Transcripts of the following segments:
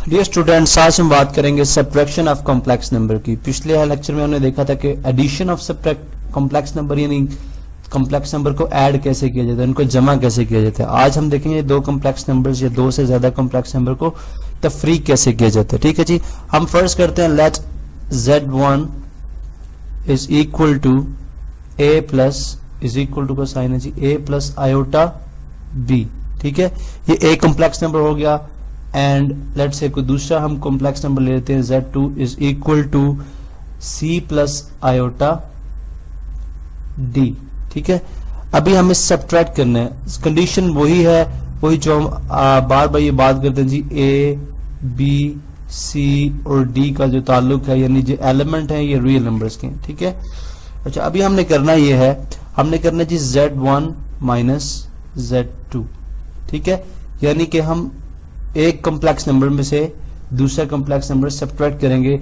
Dear students, आज हम बात करेंगे सब्ट्रैक्शन ऑफ कॉम्प्लेक्स नंबर की। पिछले लेक्चर में हमने देखा था कि एडिशन ऑफ कॉम्प्लेक्स नंबर यानी कॉम्प्लेक्स नंबर को ऐड कैसे किया जाता है, उनको जमा कैसे किया जाता है। आज हम देखेंगे दो कॉम्प्लेक्स नंबर्स या दो से ज्यादा कॉम्प्लेक्स नंबर को तफरीक कैसे किया जाता है। ठीक है जी, हम फर्स्ट करते हैं let Z1 is equal to A plus is equal to का साइन है जी A प्लस आयोटा B। ठीक है, ये A कॉम्प्लेक्स नंबर हो गया। एंड लेट्स से कोई दूसरा हम कॉम्प्लेक्स नंबर ले लेते हैं Z2 is equal to C plus iota D। ठीक है, अभी हमें सब्ट्रैक्ट करना है। कंडीशन वही है, वही जो हम बार बार ये बात करते हैं जी A, B, C और D का जो ताल्लुक है, यानी जो एलिमेंट है ये रियल नंबर्स के। ठीक है, अच्छा अभी हमने करना ये है, हमने करना जी Z1 माइनस Z2। ठीक है, यानी कि हम एक कॉम्प्लेक्स नंबर में से दूसरा कॉम्प्लेक्स नंबर सब्ट्रैक्ट करेंगे।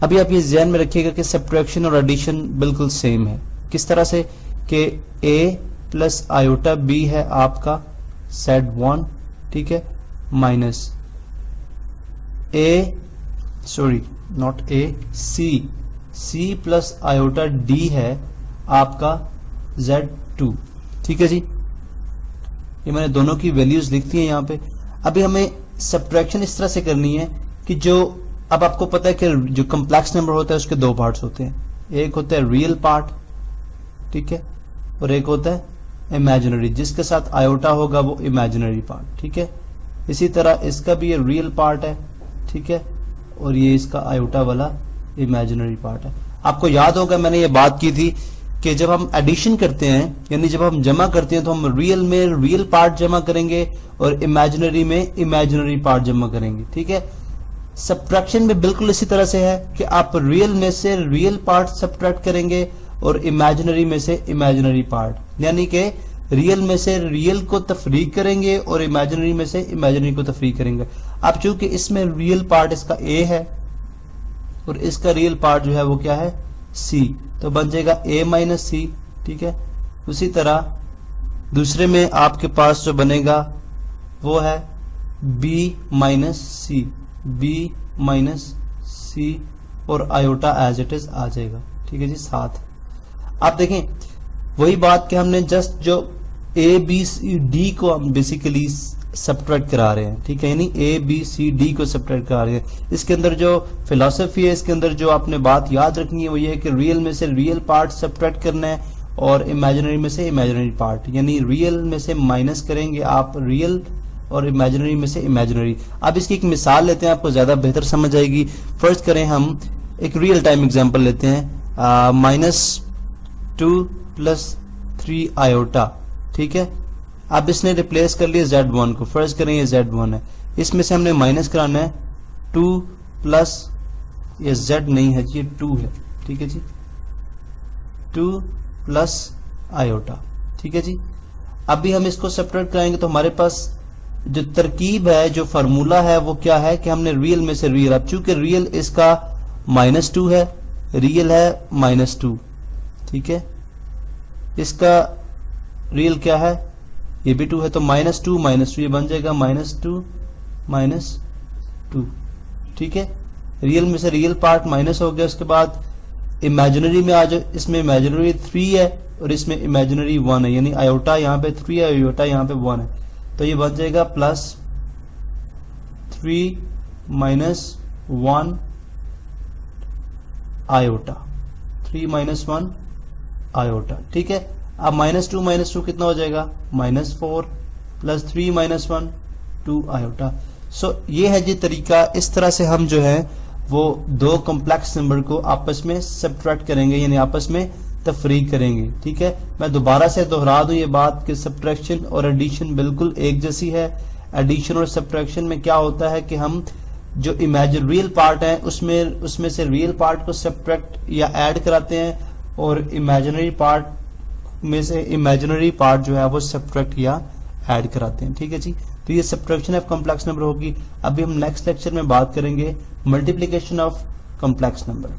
अभी आप ये ध्यान में रखिएगा कि सब्ट्रैक्शन और एडिशन बिल्कुल सेम है। किस तरह से कि A प्लस आयोटा B है आपका Z1, ठीक है, minus C plus iota D है आपका Z2। ठीक है जी, ये मैंने दोनों की वैल्यूज लिख दी है यहाँ पे। अभी हमें सब्ट्रैक्शन इस तरह से करनी है कि जो अब आपको पता है कि जो कॉम्प्लेक्स नंबर होता है उसके दो पार्ट्स होते हैं, एक होता है रियल पार्ट, ठीक है, और एक होता है इमेजिनरी, जिसके साथ आयोटा होगा वो इमेजिनरी पार्ट। ठीक है, इसी तरह इसका भी ये रियल पार्ट है, ठीक है, और ये इसका आयोटा वाला इमेजिनरी पार्ट है। आपको याद होगा मैंने ये बात की थी कि जब हम एडिशन करते हैं यानी जब हम जमा करते हैं तो हम रियल में रियल पार्ट जमा करेंगे और इमेजिनरी में इमेजिनरी पार्ट जमा करेंगे। ठीक है, सब्ट्रैक्शन में बिल्कुल इसी तरह से है कि आप रियल में से रियल पार्ट सब्ट्रैक्ट करेंगे और इमेजिनरी में से इमेजिनरी पार्ट, यानी कि रियल में से रियल को तफरीक करेंगे और इमेजिनरी में से इमेजिनरी को तफरीक करेंगे। अब चूंकि इसमें रियल पार्ट इसका A है और इसका रियल पार्ट जो है वो क्या है C, तो बन जाएगा A माइनस C। ठीक है, उसी तरह दूसरे में आपके पास जो बनेगा वो है B माइनस C और आयोटा एज इट इज आ जाएगा। ठीक है जी, साथ आप देखें वही बात कि हमने जस्ट जो A B C D को हम बेसिकली सब्ट्रैक्ट करा रहे हैं। ठीक है, यानी A B C D को सब्ट्रैक्ट करा रहे हैं। इसके अंदर जो फिलॉसफी है, इसके अंदर जो आपने बात याद रखनी है वो ये है कि रियल में से रियल पार्ट सब्ट्रैक्ट करना है और इमेजिनरी में से इमेजिनरी पार्ट, यानी रियल में से माइनस करेंगे आप रियल और इमेजिनरी में से इमेजिनरी। अब इसकी एक मिसाल लेते हैं, आपको ज्यादा बेहतर समझ आएगी। फर्स्ट करें हम एक रियल टाइम एग्जांपल लेते हैं, -2 प्लस 3 आयोटा। ठीक है, अब इसने रिप्लेस कर लिया Z1 को। फर्स्ट करें ये Z1 है, इसमें से हमने माइनस कराना है 2 प्लस, ये Z नहीं है ये 2 है। ठीक है जी, 2 प्लस आयोटा। ठीक है जी, अभी हम इसको सब्ट्रैक्ट कराएंगे तो हमारे पास जो तरकीब है, जो फार्मूला है वो क्या है कि हमने रियल में से रियल, अब चूंकि रियल इसका -2 है, रियल है -2। ठीक है, इसका रियल क्या है, ये भी 2 है, तो -2 ये बन जाएगा -2 ठीक है, रियल में से रियल पार्ट माइनस हो गया। उसके बाद इमेजिनरी में आ जाओ, इसमें इमेजिनरी 3 है और इसमें इमेजिनरी 1 है, यानी आयोटा यहाँ पे 3 है, आयोटा यहाँ पे 1 है, तो ये बन जाएगा +3 - 1 आयोटा, 3 - 1 आयोटा। ठीक है, अब -2 कितना हो जाएगा, -4 प्लस 3 - 1 2 आयोटा। सो ये है जी तरीका, इस तरह से हम जो है वो दो कॉम्प्लेक्स नंबर को आपस में सब्ट्रैक्ट करेंगे, यानी आपस में तफरीक करेंगे। ठीक है, मैं दोबारा से दोहरा दूं ये बात कि सब्ट्रैक्शन और एडिशन बिल्कुल एक जैसी है। एडिशन और सब्ट्रैक्शन में क्या होता है कि हम जो इमेजिन रियल पार्ट है उसमें से रियल पार्ट को सब्ट्रैक्ट या ऐड कराते हैं और इमेजिनरी पार्ट में से इमेजिनरी पार्ट जो है वो सब्ट्रैक्ट या ऐड कराते हैं। ठीक है जी, तो ये सब्ट्रैक्शन ऑफ कॉम्प्लेक्स नंबर होगी। अभी हम नेक्स्ट लेक्चर में बात करेंगे मल्टीप्लिकेशन ऑफ कॉम्प्लेक्स नंबर।